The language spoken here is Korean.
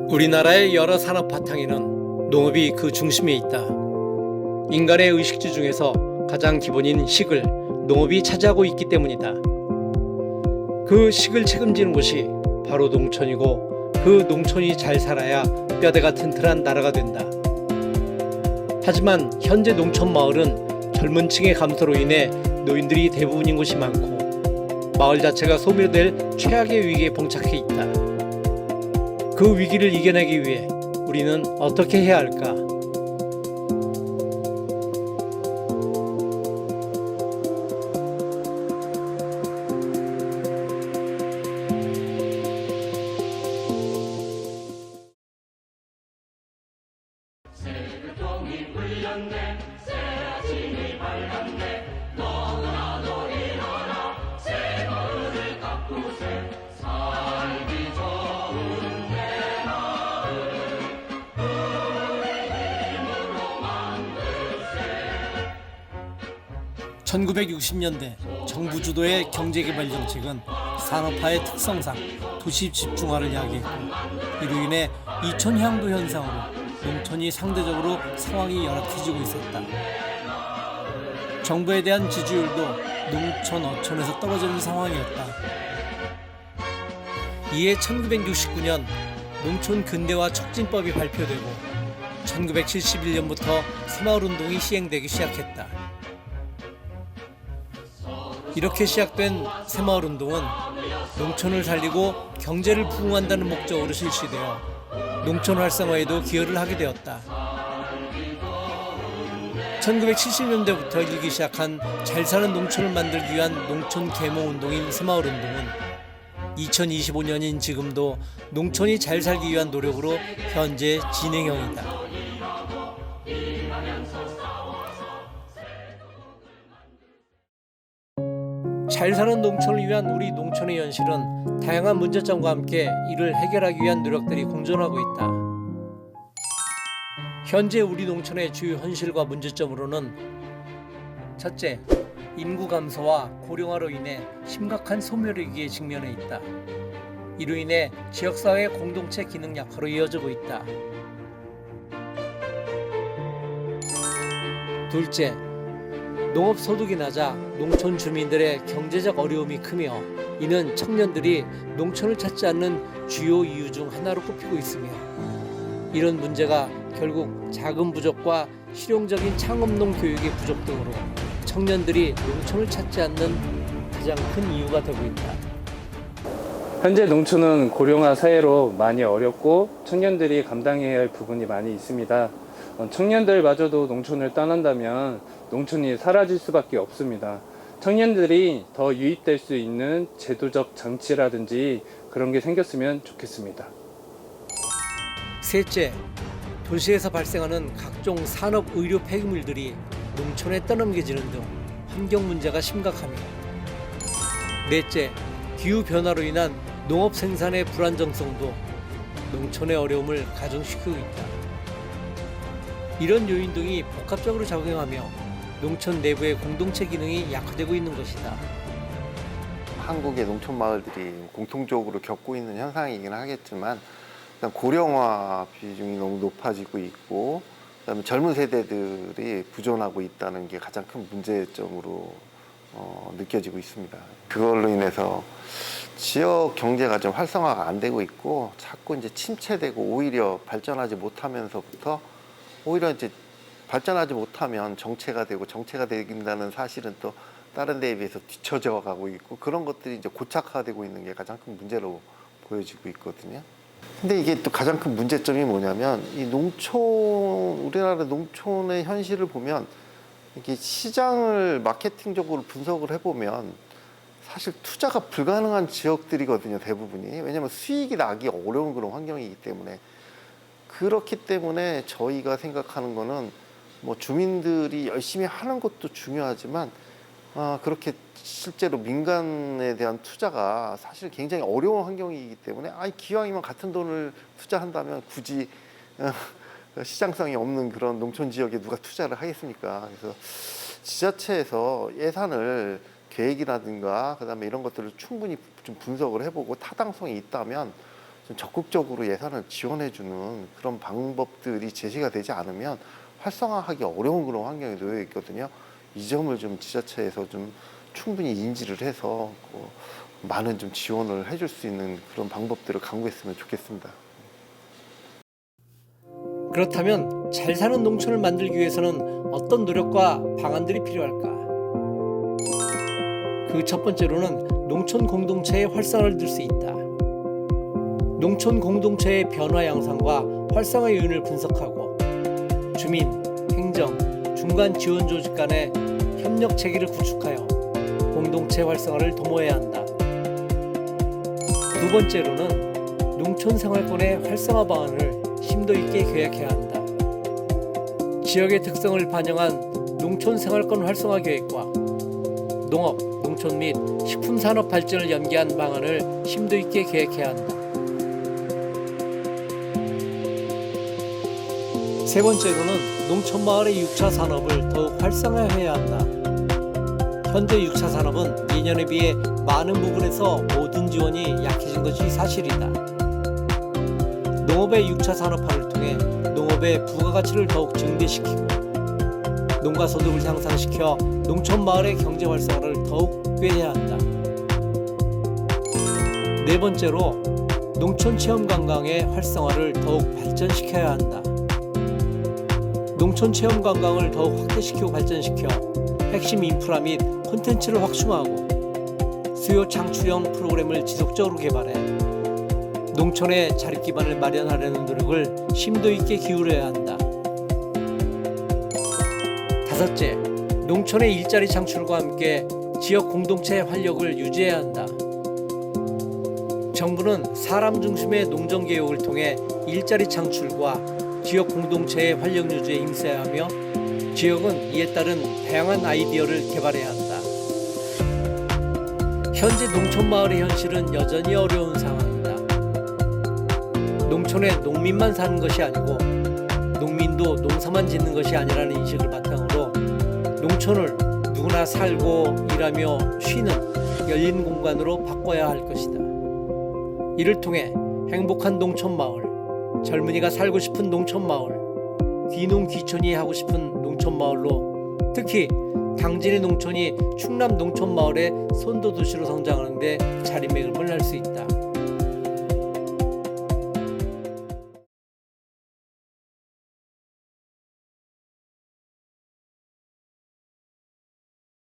우리나라의 여러 산업 바탕에는 농업이 그 중심에 있다. 인간의 의식주 중에서 가장 기본인 식을 농업이 차지하고 있기 때문이다. 그 식을 책임지는 곳이 바로 농촌이고, 그 농촌이 잘 살아야 뼈대가 튼튼한 나라가 된다. 하지만 현재 농촌 마을은 젊은 층의 감소로 인해 노인들이 대부분인 곳이 많고, 마을 자체가 소멸될 최악의 위기에 봉착해 있다. 그 위기를 이겨내기 위해 우리는 어떻게 해야 할까? 새벽종이 울렸네, 새 아침이 밝았네. 너무나도 일어나 새 마을을 가꾸세. 살기 좋은 내 마을 우리 힘으로 만들세. 1960년대 정부 주도의 경제개발 정책은 산업화의 특성상 도시 집중화를 야기했고, 이로 인해 이촌 향도 현상으로 농촌이 상대적으로 상황이 열악해지고 있었다. 정부에 대한 지지율도 농촌 어촌에서 떨어지는 상황이었다. 이에 1969년 농촌 근대화 촉진법이 발표되고 1971년부터 새마을운동이 시행되기 시작했다. 이렇게 시작된 새마을운동은 농촌을 살리고 경제를 부흥한다는 목적으로 실시되어 농촌 활성화에도 기여를 하게 되었다. 1970년대부터 일기 시작한 잘 사는 농촌을 만들기 위한 농촌 계몽운동인 새마을운동은 2025년인 지금도 농촌이 잘 살기 위한 노력으로 현재 진행형이다. 잘 사는 농촌을 위한 우리 농촌의 현실은 다양한 문제점과 함께 이를 해결하기 위한 노력들이 공존하고 있다. 현재 우리 농촌의 주요 현실과 문제점으로는 첫째, 인구 감소와 고령화로 인해 심각한 소멸 위기에 직면해 있다. 이로 인해 지역사회 공동체 기능 약화로 이어지고 있다. 둘째, 농업 소득이 낮아 농촌 주민들의 경제적 어려움이 크며, 이는 청년들이 농촌을 찾지 않는 주요 이유 중 하나로 꼽히고 있으며, 이런 문제가 결국 자금 부족과 실용적인 창업농 교육의 부족 등으로 청년들이 농촌을 찾지 않는 가장 큰 이유가 되고 있다. 현재 농촌은 고령화 사회로 많이 어렵고 청년들이 감당해야 할 부분이 많이 있습니다. 청년들마저도 농촌을 떠난다면 농촌이 사라질 수밖에 없습니다. 청년들이 더 유입될 수 있는 제도적 장치라든지 그런 게 생겼으면 좋겠습니다. 셋째, 도시에서 발생하는 각종 산업 의료 폐기물들이 농촌에 떠넘겨지는 등 환경 문제가 심각하며, 넷째, 기후 변화로 인한 농업 생산의 불안정성도 농촌의 어려움을 가중시키고 있다. 이런 요인 등이 복합적으로 작용하며 농촌 내부의 공동체 기능이 약화되고 있는 것이다. 한국의 농촌 마을들이 공통적으로 겪고 있는 현상이긴 하겠지만, 일단 고령화 비중이 너무 높아지고 있고, 그다음에 젊은 세대들이 부존하고 있다는 게 가장 큰 문제점으로 느껴지고 있습니다. 그걸로 인해서 지역 경제가 좀 활성화가 안 되고 있고, 자꾸 이제 침체되고 오히려 발전하지 못하면서부터, 오히려 이제 발전하지 못하면 정체가 되고, 정체가 된다는 사실은 또 다른 데에 비해서 뒤처져 가고 있고, 그런 것들이 이제 고착화되고 있는 게 가장 큰 문제로 보여지고 있거든요. 근데 이게 또 가장 큰 문제점이 뭐냐면, 이 농촌, 우리나라 농촌의 현실을 보면, 이게 시장을 마케팅적으로 분석을 해보면 사실 투자가 불가능한 지역들이거든요, 대부분이. 왜냐하면 수익이 나기 어려운 그런 환경이기 때문에. 그렇기 때문에 저희가 생각하는 거는, 뭐 주민들이 열심히 하는 것도 중요하지만, 그렇게 실제로 민간에 대한 투자가 사실 굉장히 어려운 환경이기 때문에, 기왕이면 같은 돈을 투자한다면 굳이 시장성이 없는 그런 농촌 지역에 누가 투자를 하겠습니까? 그래서 지자체에서 예산을 계획이라든가 그다음에 이런 것들을 충분히 좀 분석을 해보고 타당성이 있다면 좀 적극적으로 예산을 지원해주는 그런 방법들이 제시가 되지 않으면 활성화하기 어려운 그런 환경에 놓여 있거든요. 이 점을 좀 지자체에서 좀 충분히 인지를 해서 많은 좀 지원을 해줄 수 있는 그런 방법들을 강구했으면 좋겠습니다. 그렇다면 잘 사는 농촌을 만들기 위해서는 어떤 노력과 방안들이 필요할까? 그 첫 번째로는 농촌 공동체의 활성화를 들 수 있다. 농촌 공동체의 변화 양상과 활성화 요인을 분석하고 주민, 행정, 중간 지원 조직 간의 협력 체계를 구축하여 공동체 활성화를 도모해야 한다. 두 번째로는 농촌 생활권의 활성화 방안을 심도 있게 계획해야 한다. 지역의 특성을 반영한 농촌 생활권 활성화 계획과 농업, 농촌 및 식품 산업 발전을 연계한 방안을 심도 있게 계획해야 한다. 세 번째로는 농촌 마을의 6차 산업을 더욱 활성화해야 한다. 현재 6차 산업은 예년에 비해 많은 부분에서 모든 지원이 약해진 것이 사실이다. 농업의 6차 산업화를 통해 농업의 부가가치를 더욱 증대시키고 농가 소득을 향상시켜 농촌 마을의 경제 활성화를 더욱 꾀해야 한다. 네 번째로 농촌 체험 관광의 활성화를 더욱 발전시켜야 한다. 농촌 체험 관광을 더욱 확대시키고 발전시켜 핵심 인프라 및 콘텐츠를 확충하고 수요 창출형 프로그램을 지속적으로 개발해 농촌의 자립 기반을 마련하려는 노력을 심도 있게 기울여야 한다. 다섯째, 농촌의 일자리 창출과 함께 지역 공동체의 활력을 유지해야 한다. 정부는 사람 중심의 농정 개혁을 통해 일자리 창출과 지역 공동체의 활력 유지에 힘써야 하며 지역은 이에 따른 다양한 아이디어를 개발해야 한다. 현재 농촌 마을의 현실은 여전히 어려운 상황이다. 농촌에 농민만 사는 것이 아니고 농민도 농사만 짓는 것이 아니라는 인식을 바탕으로 농촌을 누구나 살고 일하며 쉬는 열린 공간으로 바꿔야 할 것이다. 이를 통해 행복한 농촌 마을, 젊은이가 살고 싶은 농촌 마을, 귀농 귀촌이 하고 싶은 농촌 마을로 특히 당진의 농촌이 충남 농촌 마을의 선도 도시로 성장하는 데 자리매김을 할 수 있다.